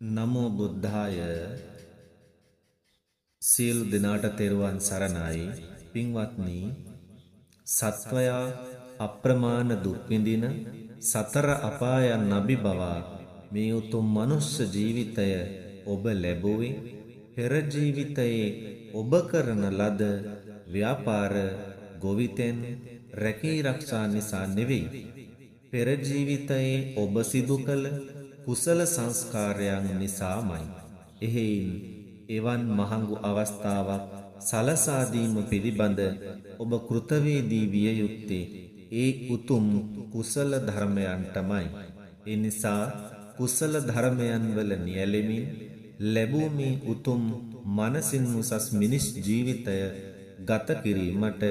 නමෝ බුද්ධාය සියලු දෙනාට තෙරුවන් සරණයි පින්වත්නි සත්වයා අප්‍රමාණ දුක් විඳින සතර අපායන් අභිබවා මේ උතුම් මනුෂ්‍ය ජීවිතය ඔබ ලැබුවේ පෙර ජීවිතයේ ඔබ කරන ලද ව්‍යාපාර ගොවිතෙන් රැකී ආරක්ෂා නිසා නෙවෙයි පෙර ජීවිතයේ ඔබ සිදු කළ කුසල සංස්කාරයන් නිසාමයි. එහෙයින් එවන් මහඟු අවස්ථාවක් සලසා දීම පිළිබඳ ඔබ කෘතවේදී විය යුත්තේ ඒ උතුම් කුසල ධර්මයන්ටමයි. ඒ නිසා කුසල ධර්මයන් වල නියැලෙමින් ලැබූ මේ උතුම් මනසින් උසස් මිනිස් ජීවිතය ගත කිරීමට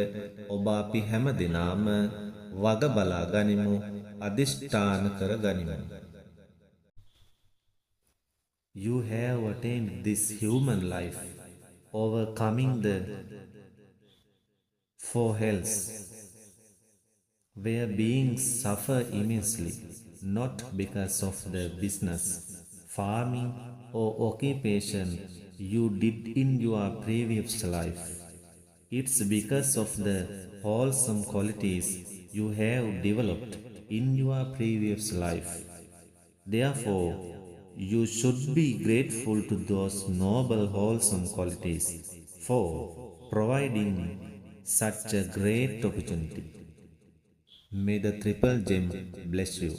ඔබ අපි හැම දිනාම වග බලා ගනිමු, අදිෂ්ඨාන කර ගනිමු. You have attained this human life, overcoming the four hells, where beings suffer immensely, not because of the business, farming, or occupation you did in your previous life. It's because of the wholesome qualities you have developed in your previous life. Therefore, you should be grateful to those noble, wholesome qualities for providing such a great opportunity. May the triple gem bless you.